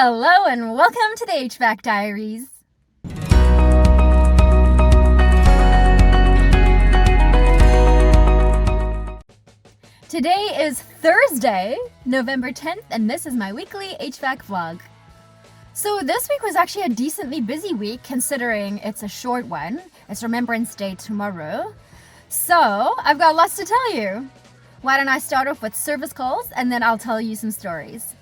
Hello and welcome to the HVAC Diaries. Today is Thursday, November 10th, and this is my weekly HVAC vlog. So this week was actually a decently busy week considering it's a short one. It's Remembrance Day tomorrow. So I've got lots to tell you. Why don't I start off with service calls and then I'll tell you some stories.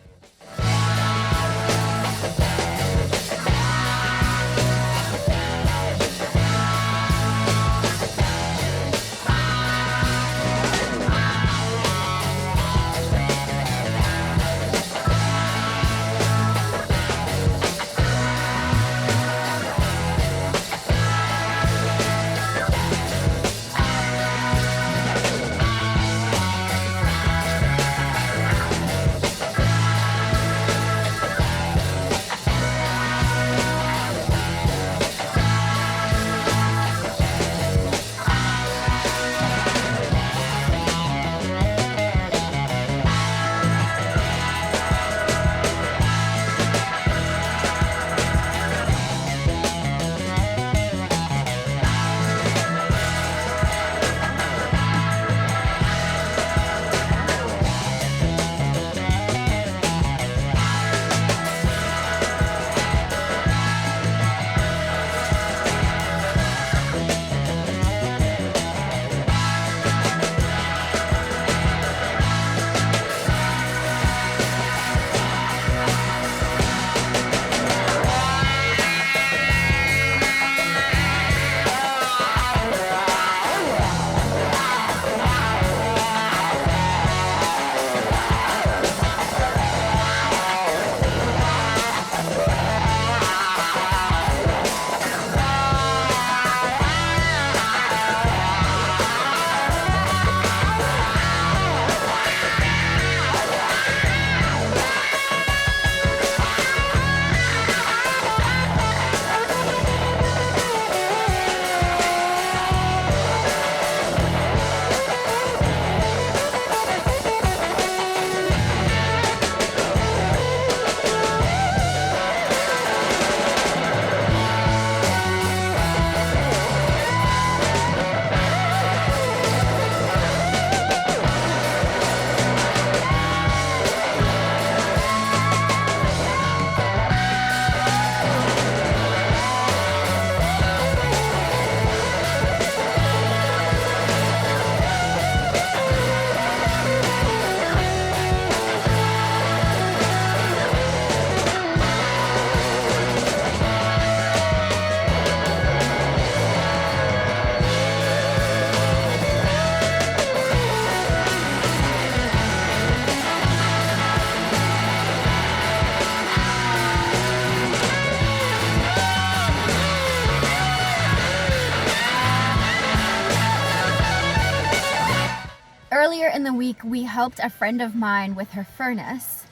Earlier in the week, we helped a friend of mine with her furnace.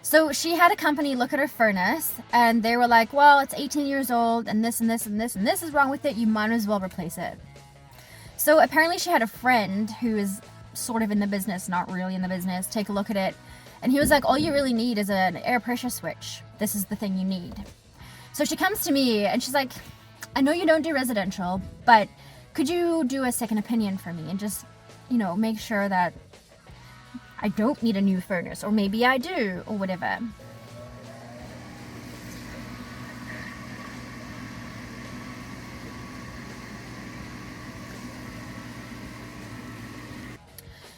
So she had a company look at her furnace and they were like, well, it's 18 years old and this and this and this and this is wrong with it. You might as well replace it. So apparently she had a friend who is sort of in the business, not really in the business, take a look at it. And he was like, all you really need is an air pressure switch. This is the thing you need. So she comes to me and she's like, I know you don't do residential, but could you do a second opinion for me and just, make sure that I don't need a new furnace, or maybe I do, or whatever.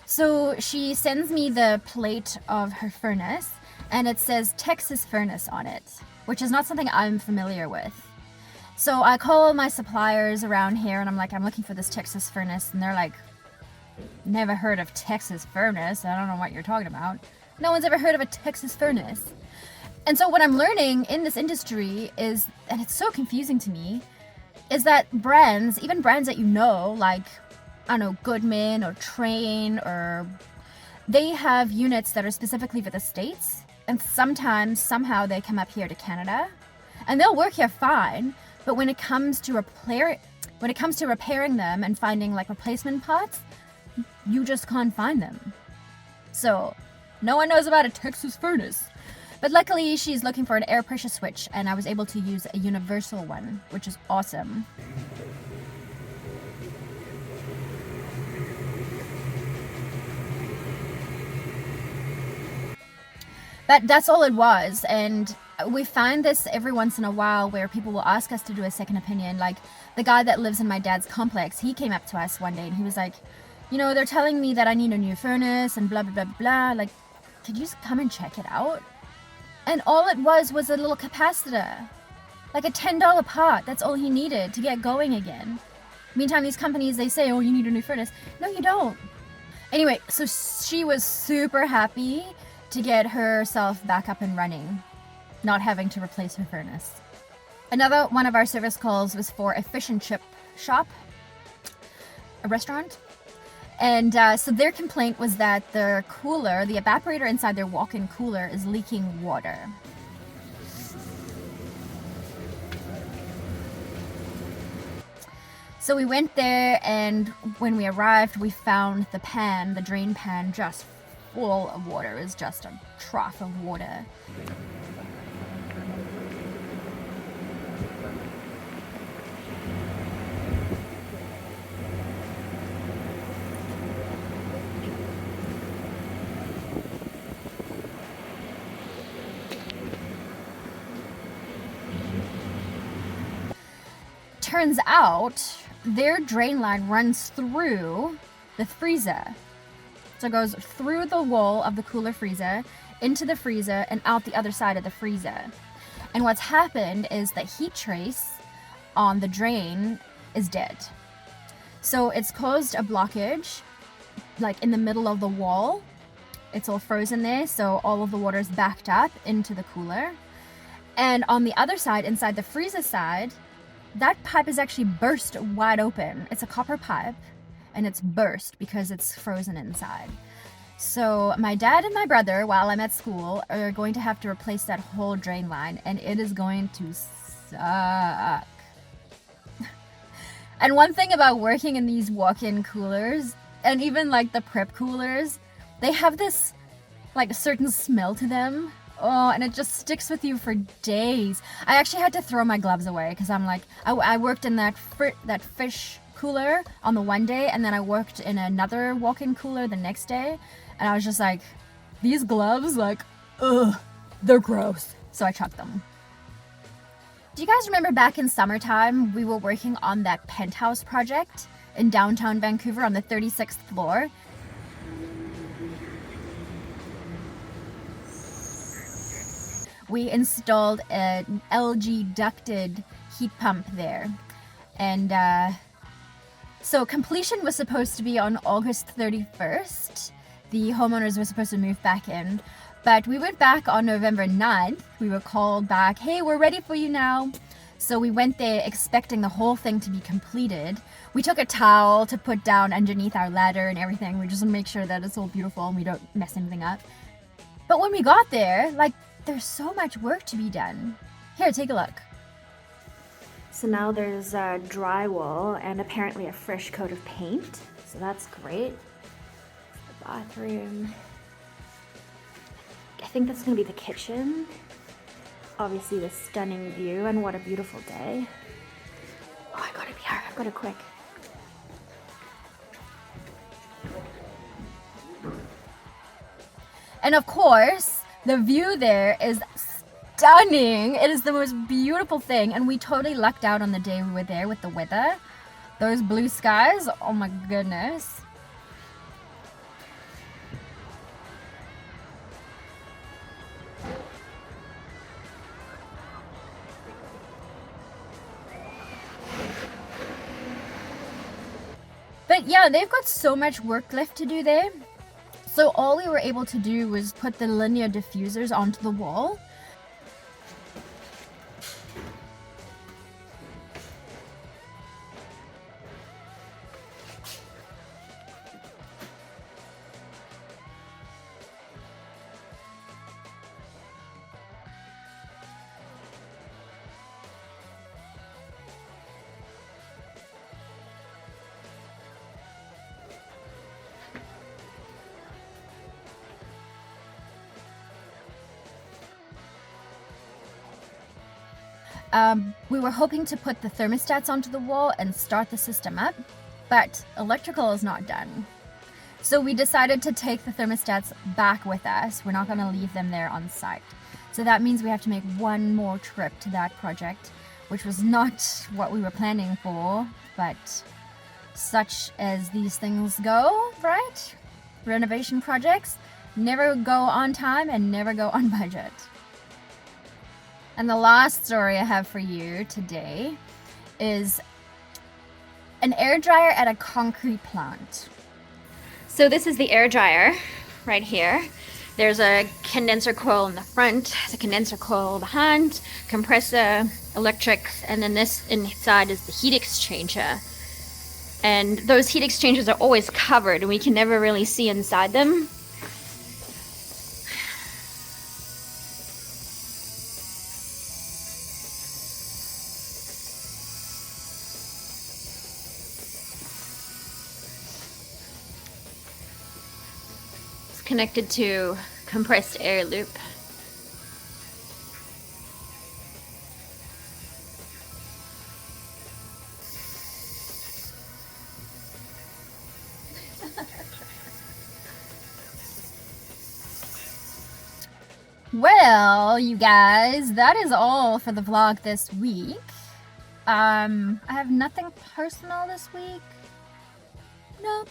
So she sends me the plate of her furnace and it says Texas furnace on it, which is not something I'm familiar with. So I call my suppliers around here and I'm like, I'm looking for this Texas furnace. And they're like, never heard of Texas furnace. I don't know what you're talking about. No one's ever heard of a Texas furnace. And so what I'm learning in this industry is, and it's so confusing to me, is that brands, even brands that like, I don't know, Goodman or Train, or they have units that are specifically for the States. And sometimes, somehow they come up here to Canada. And they'll work here fine. But when it comes to repairing them and finding like replacement parts, you just can't find them. So No one knows about a Texas furnace. But luckily, she's looking for an air pressure switch, and I was able to use a universal one, which is awesome. But that's all it was, and we find this every once in a while where people will ask us to do a second opinion. Like the guy that lives in my dad's complex, he came up to us one day and he was like, you know, they're telling me that I need a new furnace and blah, blah, blah, blah. Like, could you just come and check it out? And all it was a little capacitor. Like a $10 part. That's all he needed to get going again. Meantime, these companies, they say, oh, you need a new furnace. No, you don't. Anyway, so she was super happy to get herself back up and running, not having to replace her furnace. Another one of our service calls was for a fish and chip shop, a restaurant. And so their complaint was that the cooler, the evaporator inside their walk-in cooler is leaking water. So we went there, and when we arrived, we found the pan, the drain pan, just full of water. It was just a trough of water. Turns out their drain line runs through the freezer. So it goes through the wall of the cooler freezer, into the freezer, and out the other side of the freezer. And what's happened is the heat trace on the drain is dead. So it's caused a blockage, like in the middle of the wall. It's all frozen there, so all of the water is backed up into the cooler. And on the other side, inside the freezer side, that pipe is actually burst wide open. It's a copper pipe, and it's burst because it's frozen inside. So my dad and my brother, while I'm at school, are going to have to replace that whole drain line, and it is going to suck. And one thing about working in these walk-in coolers, and even like the prep coolers, they have this like certain smell to them. Oh, and it just sticks with you for days. I actually had to throw my gloves away because I'm like, I worked in that fish cooler on the one day, and then I worked in another walk-in cooler the next day, and I was just like, these gloves, like, ugh, they're gross. So I chucked them. Do you guys remember back in summertime, we were working on that penthouse project in downtown Vancouver on the 36th floor? We installed an LG ducted heat pump there. And so completion was supposed to be on August 31st. The homeowners were supposed to move back in. But we went back on November 9th. We were called back, hey, we're ready for you now. So we went there expecting the whole thing to be completed. We took a towel to put down underneath our ladder and everything. We just want to make sure that it's all beautiful and we don't mess anything up. But when we got there, like, there's so much work to be done. Here, take a look. So now there's drywall and apparently a fresh coat of paint. So that's great. The bathroom. I think that's gonna be the kitchen. Obviously the stunning view, and what a beautiful day. Oh, I gotta be here, I've gotta quick. And of course, the view there is stunning. It is the most beautiful thing, and we totally lucked out on the day we were there with the weather. Those blue skies, oh my goodness. But yeah, they've got so much work left to do there. So all we were able to do was put the linear diffusers onto the wall. We were hoping to put the thermostats onto the wall and start the system up, but electrical is not done. So we decided to take the thermostats back with us. We're not going to leave them there on site. So that means we have to make one more trip to that project, which was not what we were planning for, but such as these things go, right? Renovation projects never go on time and never go on budget. And the last story I have for you today is an air dryer at a concrete plant. So this is the air dryer right here. There's a condenser coil in the front, the condenser coil behind, compressor, electrics, and then this inside is the heat exchanger. And those heat exchangers are always covered and we can never really see inside them. Connected to compressed air loop. Well, you guys, that is all for the vlog this week. I have nothing personal this week. Nope.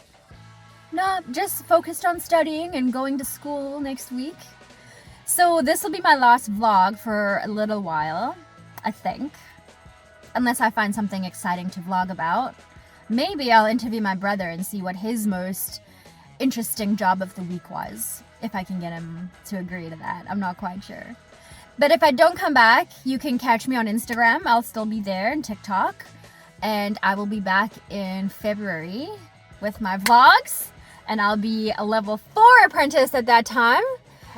No, just focused on studying and going to school next week. So this will be my last vlog for a little while, I think. Unless I find something exciting to vlog about. Maybe I'll interview my brother and see what his most interesting job of the week was. If I can get him to agree to that. I'm not quite sure. But if I don't come back, you can catch me on Instagram. I'll still be there, and TikTok. And I will be back in February with my vlogs. And I'll be a level 4 apprentice at that time.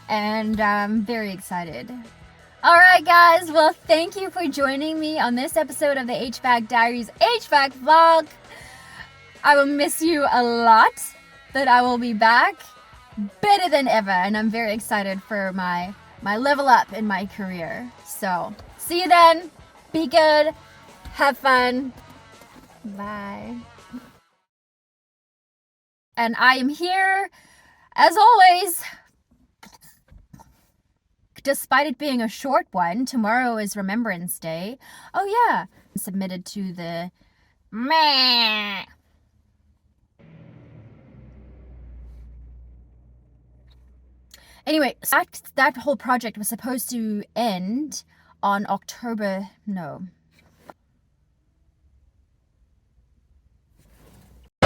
And I'm very excited. Alright guys, well thank you for joining me on this episode of the HVAC Diaries HVAC vlog. I will miss you a lot, but I will be back better than ever. And I'm very excited for my level up in my career. So, see you then. Be good. Have fun. Bye. And I am here, as always, despite it being a short one. Tomorrow is Remembrance Day. Oh yeah, submitted to the meh. Anyway, that whole project was supposed to end on